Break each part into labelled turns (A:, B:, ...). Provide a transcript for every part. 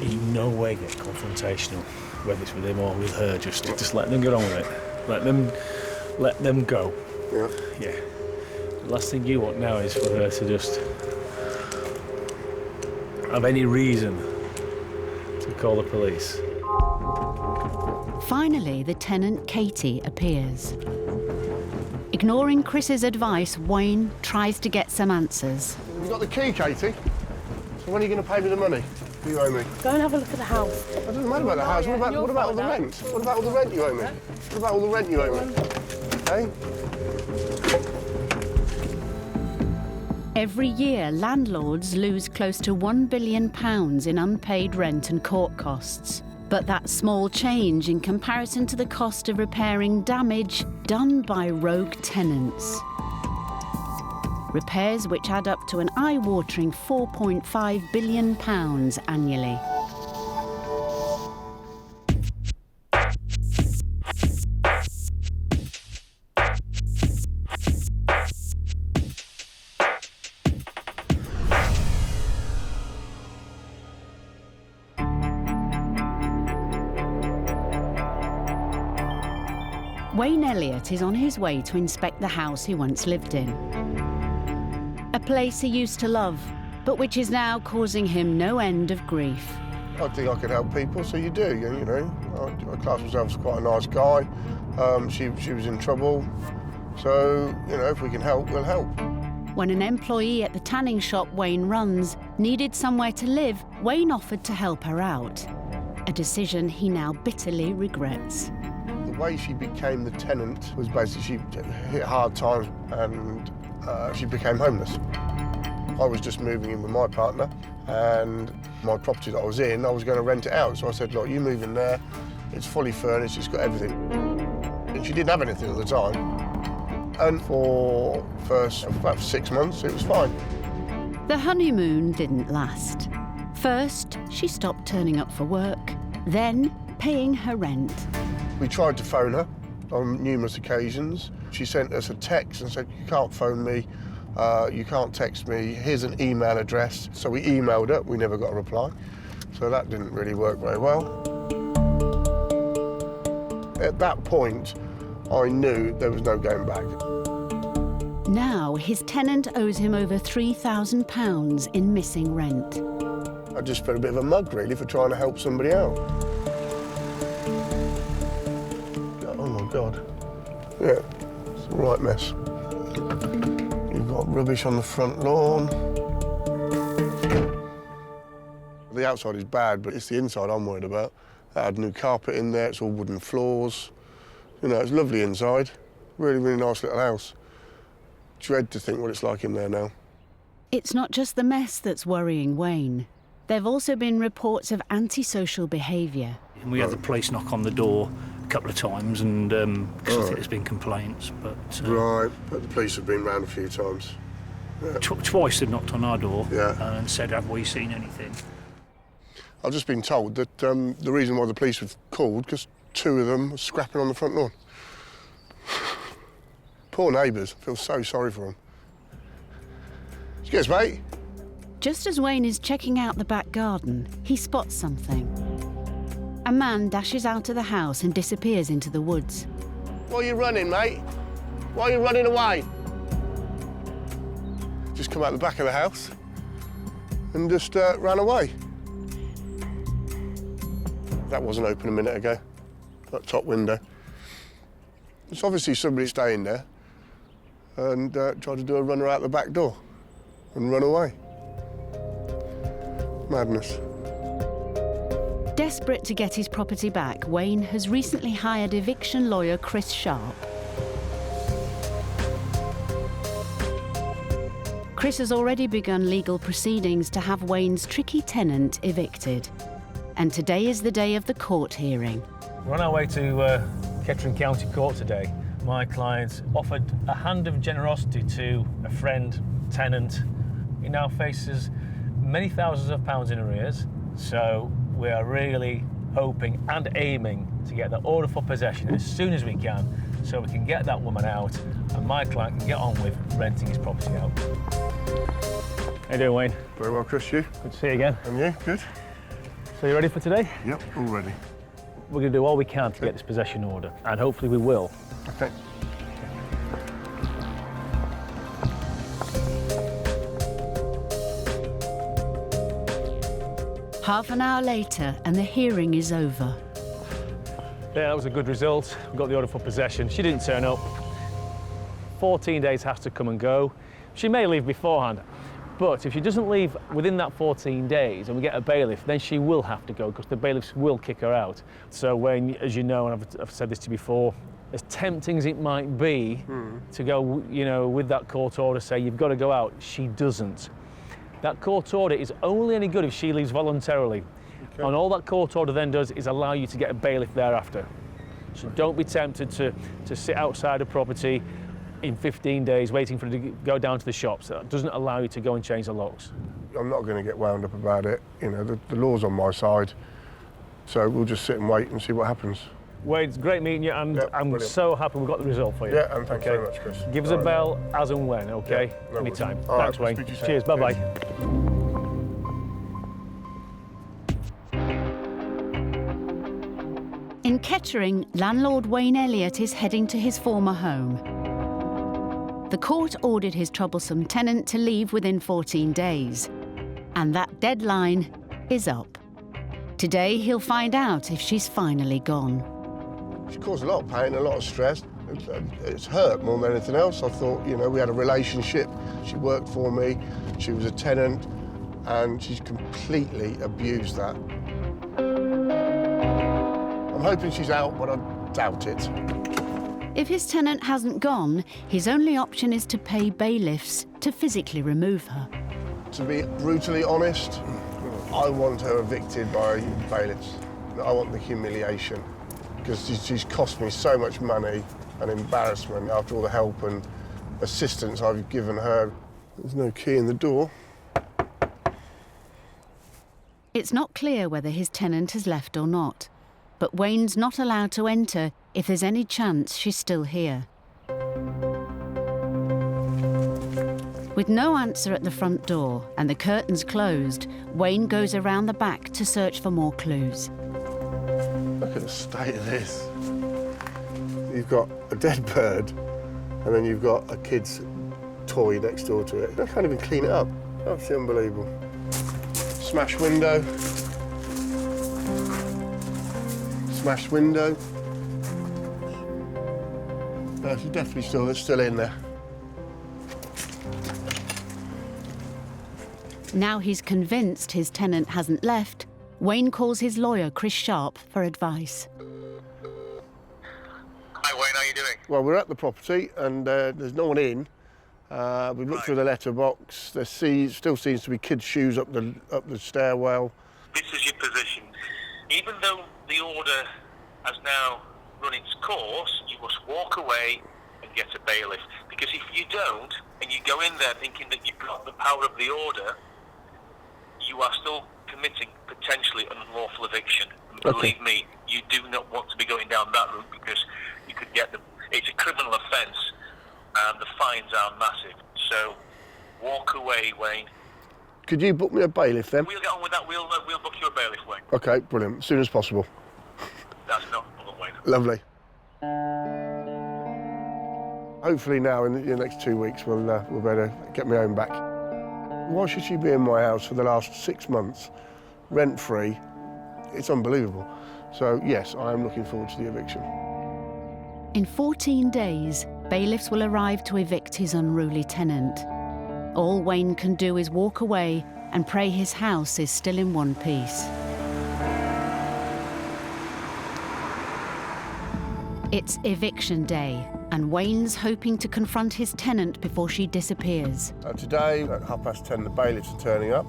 A: in no way get confrontational, whether it's with him or with her. Just let them get on with it. Let them go.
B: Yeah.
A: Yeah. The last thing you want now is for her to just have any reason to call the police.
C: Finally, the tenant, Katie, appears. Ignoring Chris's advice, Wayne tries to get some answers.
B: You've got the key, Katie. So when are you going to pay me the money you owe me?
D: Go and have a look at the house.
B: It doesn't matter about the house. What about all the rent? What about all the rent you owe me? What about all the rent you owe me? Hey?
C: Every year, landlords lose close to £1 billion in unpaid rent and court costs. But that's small change in comparison to the cost of repairing damage done by rogue tenants. Repairs which add up to an eye-watering £4.5 billion annually. Wayne Elliot is on his way to inspect the house he once lived in. A place he used to love, but which is now causing him no end of grief.
B: I think I could help people, so you do, you know. I class myself as quite a nice guy. She was in trouble, so, you know, if we can help, we'll help.
C: When an employee at the tanning shop Wayne runs needed somewhere to live, Wayne offered to help her out, a decision he now bitterly regrets.
B: The way she became the tenant was basically she hit hard times and she became homeless. I was just moving in with my partner and my property that I was in, I was going to rent it out. So I said, look, you move in there, it's fully furnished, it's got everything. And she didn't have anything at the time. And for first about 6 months, it was fine.
C: The honeymoon didn't last. First, she stopped turning up for work, then paying her rent.
B: We tried to phone her on numerous occasions. She sent us a text and said, you can't phone me, you can't text me, here's an email address. So we emailed her, we never got a reply. So that didn't really work very well. At that point, I knew there was no going back.
C: Now his tenant owes him over £3,000 in missing rent.
B: I just felt a bit of a mug, really, for trying to help somebody out. Oh, my God. Yeah, it's a right mess. You've got rubbish on the front lawn. The outside is bad, but it's the inside I'm worried about. I had new carpet in there, it's all wooden floors. You know, it's lovely inside. Really, really nice little house. Dread to think what it's like in there now.
C: It's not just the mess that's worrying Wayne. There've also been reports of antisocial behaviour.
A: We had the police knock on the door a couple of times, and because I think there's been complaints, but
B: right, but the police have been round a few times. Yeah.
A: Twice they've knocked on our door
B: and
A: said, "Have we seen anything?"
B: I've just been told that the reason why the police were called because 2 of them were scrapping on the front lawn. Poor neighbours. I feel so sorry for them. Cheers, mate.
C: Just as Wayne is checking out the back garden, he spots something. A man dashes out of the house and disappears into the woods.
B: Why are you running, mate? Why are you running away? Just come out the back of the house and just ran away. That wasn't open a minute ago, that top window. It's obviously somebody staying there and tried to do a runner out the back door and run away. Madness.
C: Desperate to get his property back, Wayne has recently hired eviction lawyer Chris Sharp. Chris has already begun legal proceedings to have Wayne's tricky tenant evicted. And today is the day of the court hearing.
A: We're on our way to Kettering County Court today. My client offered a hand of generosity to a friend, tenant. He now faces many thousands of pounds in arrears, so we are really hoping and aiming to get the order for possession as soon as we can, so we can get that woman out and my client can get on with renting his property out. How you doing, Wayne?
B: Very well, Chris, you?
A: Good to see you again.
B: And you? Good?
A: So you ready for today?
B: Yep, all ready.
A: We're going to do all we can to get this possession order, and hopefully we will.
B: Okay.
C: Half an hour later, and the hearing is over.
A: Yeah, that was a good result. We got the order for possession. She didn't turn up. 14 days has to come and go. She may leave beforehand, but if she doesn't leave within that 14 days and we get a bailiff, then she will have to go because the bailiffs will kick her out. So when, as you know, and I've said this to you before, as tempting as it might be to go, you know, with that court order, say you've got to go out, she doesn't. That court order is only any good if she leaves voluntarily. Okay. And all that court order then does is allow you to get a bailiff thereafter. So don't be tempted to sit outside a property in 15 days waiting for it to go down to the shops. That doesn't allow you to go and change the locks.
B: I'm not going to get wound up about it. You know, the law's on my side. So we'll just sit and wait and see what happens.
A: Wade, it's great meeting you, and I'm
B: brilliant.
A: So happy we've got the result for you.
B: Yeah, and thanks very much, Chris.
A: Give us a bell as and when, okay?
B: Yeah, no
A: Anytime.
B: worries.
A: Thanks,
B: All right,
A: Wayne.
B: speak to you soon.
A: Cheers, bye-bye.
C: In Kettering, landlord Wayne Elliot is heading to his former home. The court ordered his troublesome tenant to leave within 14 days, and that deadline is up. Today, he'll find out if she's finally gone.
B: She caused a lot of pain, a lot of stress. It's hurt more than anything else. I thought, you know, we had a relationship. She worked for me, she was a tenant, and she's completely abused that. I'm hoping she's out, but I doubt it.
C: If his tenant hasn't gone, his only option is to pay bailiffs to physically remove her.
B: To be brutally honest, I want her evicted by bailiffs. I want the humiliation, because she's cost me so much money and embarrassment after all the help and assistance I've given her. There's no key in the door.
C: It's not clear whether his tenant has left or not, but Wayne's not allowed to enter if there's any chance she's still here. With no answer at the front door and the curtains closed, Wayne goes around the back to search for more clues.
B: Look at the state of this. You've got a dead bird, and then you've got a kid's toy next door to it. I can't even clean it up. That's unbelievable. Smashed window. Smashed window. No, she's definitely still in there.
C: Now he's convinced his tenant hasn't left, Wayne calls his lawyer, Chris Sharp, for advice.
D: Hi Wayne, how are you doing?
B: Well, we're at the property and there's no one in. We've looked through the letterbox. There still seems to be kids' shoes up the stairwell.
D: This is your position. Even though the order has now run its course, you must walk away and get a bailiff. Because if you don't, and you go in there thinking that you've got the power of the order, you are still committing potentially an unlawful eviction. And believe me, you do not want to be going down that route because you could get it's a criminal offence and the fines are massive. So walk away, Wayne.
B: Could you book me a bailiff then?
D: We'll get on with that. We'll book you a bailiff, Wayne.
B: Okay, brilliant. As soon as possible.
D: That's not a problem, Wayne.
B: Lovely. Hopefully now, in the next 2 weeks, we'll be able to get my home back. Why should she be in my house for the last 6 months, rent-free? It's unbelievable. So, yes, I am looking forward to the eviction.
C: In 14 days, bailiffs will arrive to evict his unruly tenant. All Wayne can do is walk away and pray his house is still in one piece. It's eviction day, and Wayne's hoping to confront his tenant before she disappears.
B: Today, at 10:30, the bailiffs are turning up,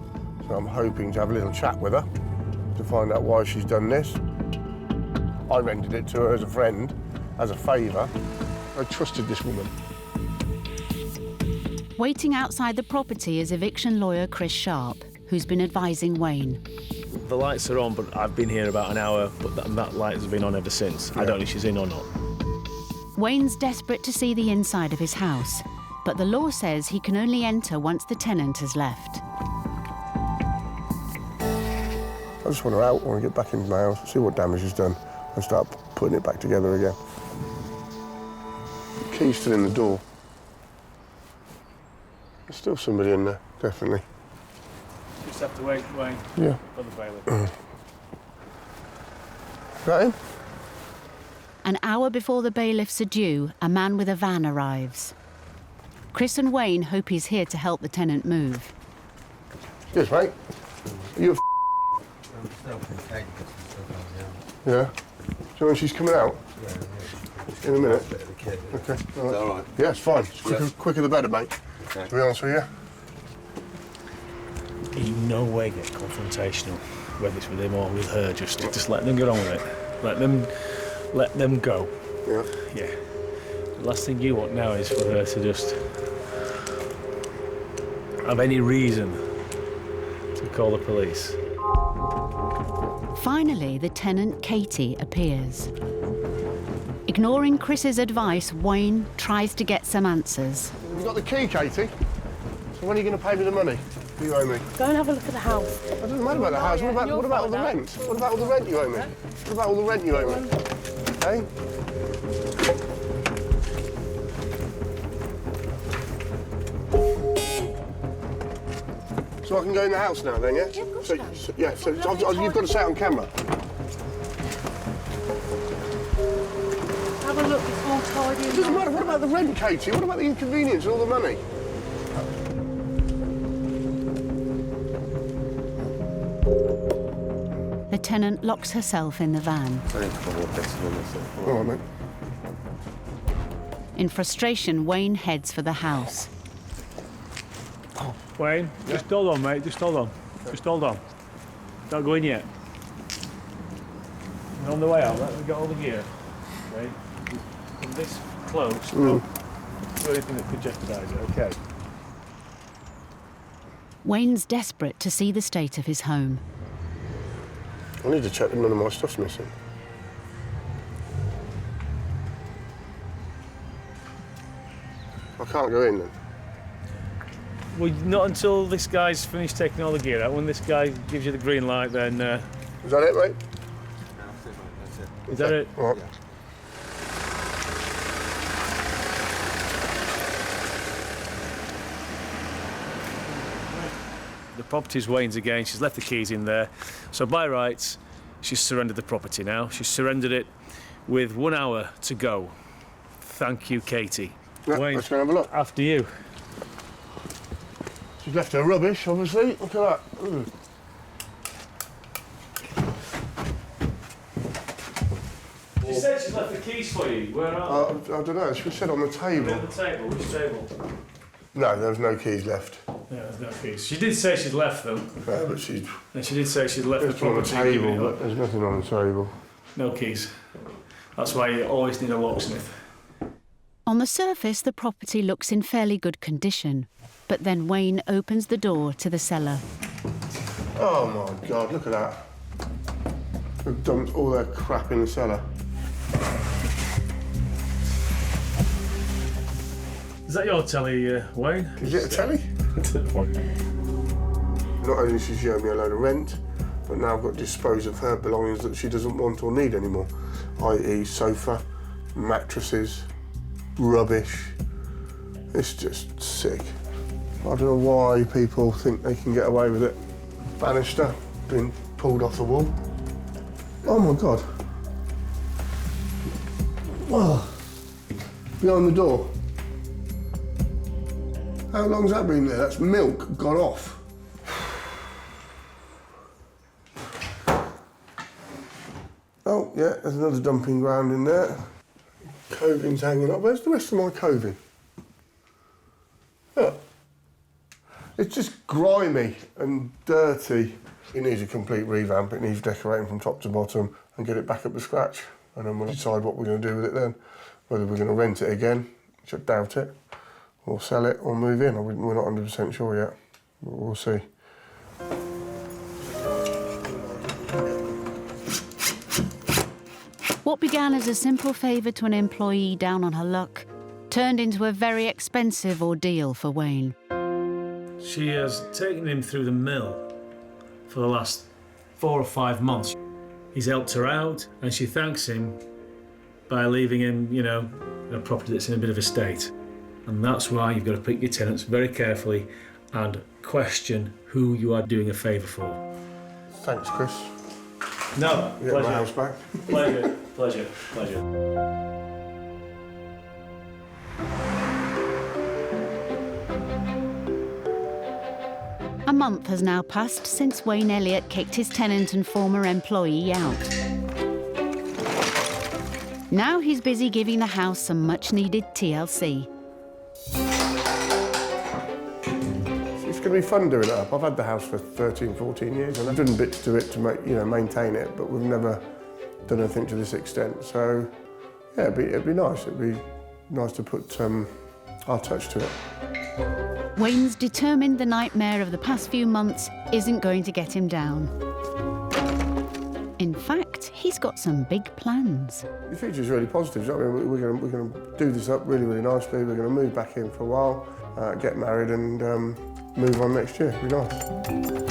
B: so I'm hoping to have a little chat with her to find out why she's done this. I rented it to her as a friend, as a favour. I trusted this woman.
C: Waiting outside the property is eviction lawyer Chris Sharp, who's been advising Wayne.
A: The lights are on, but I've been here about an hour, but that light has been on ever since. I don't know if she's in or not.
C: Wayne's desperate to see the inside of his house, but the law says he can only enter once the tenant has left.
B: I just want her out. I want to get back into my house, see what damage is done, and start putting it back together again. The key's still in the door. There's still somebody in there, definitely.
A: Just have to wait, Wayne.
B: Yeah.
A: For the bailiff.
B: Got him?
C: An hour before the bailiffs are due, a man with a van arrives. Chris and Wayne hope he's here to help the tenant move.
B: Yes, mate. Are you Yeah? Do you know when she's coming out? In a minute? Okay. All right.
E: All right.
B: Yeah, it's fine. Quicker the better, mate.
E: Okay.
B: To be honest with you.
A: You no way get confrontational, whether it's with him or with her. Just let them get on with it. Let them go.
B: Yeah.
A: Yeah. The last thing you want now is for her to just have any reason to call the police.
C: Finally, the tenant, Katie, appears. Ignoring Chris's advice, Wayne tries to get some answers.
B: You got the key, Katie? So when are you going to pay me the money you owe me?
F: Go and have a look at the house.
B: It doesn't matter about the house. What about all the rent? What about all the rent you owe me? What about all the rent you owe me? Hey? So I can go in the house now then, yeah?
F: Yeah, of course
B: so,
F: you can.
B: so you've got to say it on camera.
F: Have a look, it's all tidy.
B: It doesn't matter. What about the rent, Katie? What about the inconvenience and all the money?
C: The tenant locks herself in the van.
B: All right, mate.
C: In frustration, Wayne heads for the house.
A: Wayne, just hold on, mate. Just hold on. Just hold on. Don't go in yet. And on the way out, let me get all the gear. Okay? From this close, don't do anything that could jeopardise it, okay?
C: Wayne's desperate to see the state of his home.
B: I need to check that none of my stuff's missing. I can't go in then.
A: Well, not until this guy's finished taking all the gear out. When this guy gives you the green light, then...
B: Is that it, mate?
E: That's it.
A: Is that it?
B: All right.
E: Yeah.
A: The property's Wayne's again. She's left the keys in there. So by rights, she's surrendered the property now. She's surrendered it with 1 hour to go. Thank you, Katie.
B: Yeah,
A: Wayne,
B: let's go and have a look.
A: after you.
B: She's left her rubbish, obviously. Look at that.
A: She said she's left the keys for you. Where are
B: I don't know. She said on the
A: they?
B: table.
A: On the table. Which table?
B: No, there was no keys left.
A: Yeah, there's no keys. She did say she'd left them.
B: No, but she's
A: And she did say she'd left the
B: left on the
A: property. and given
B: table,
A: it
B: but
A: up.
B: there's nothing on the table.
A: No keys. That's why you always need a locksmith.
C: On the surface, the property looks in fairly good condition. But then Wayne opens the door to the cellar.
B: Oh my God, look at that. They've dumped all their crap in the cellar.
A: Is that your telly, Wayne?
B: Is it a telly? Not only does she owe me a load of rent, but now I've got to dispose of her belongings that she doesn't want or need anymore, i.e. sofa, mattresses, rubbish. It's just sick. I don't know why people think they can get away with it. Banister being pulled off the wall. Oh my God. Oh. Behind the door. How long's that been there? That's milk gone off. Oh, yeah, there's another dumping ground in there. Coving's hanging up. Where's the rest of my coving? Look. It's just grimy and dirty. It needs a complete revamp. It needs decorating from top to bottom and get it back up to scratch. And then we'll decide what we're going to do with it then. Whether we're going to rent it again, which I doubt it, or sell it or move in. We're not 100% sure yet, but we'll see.
C: What began as a simple favour to an employee down on her luck turned into a very expensive ordeal for Wayne.
A: She has taken him through the mill for the last 4 or 5 months. He's helped her out, and she thanks him by leaving him, you know, a property that's in a bit of a state. And that's why you've got to pick your tenants very carefully and question who you are doing a favour for.
B: Thanks, Chris.
A: No,
B: You get my house back.
A: Pleasure.
C: A month has now passed since Wayne Elliot kicked his tenant and former employee out. Now he's busy giving the house some much-needed TLC.
B: It's going to be fun doing it up. I've had the house for 13, 14 years, and I've done bits to it to make, maintain it, but we've never done anything to this extent. So, yeah, it'd be nice. It'd be nice to put our touch to it.
C: Wayne's determined the nightmare of the past few months isn't going to get him down. In fact, he's got some big plans.
B: The future's really positive. I mean, we're going to do this up really, really nicely. We're going to move back in for a while, get married and move on next year. It'll be nice.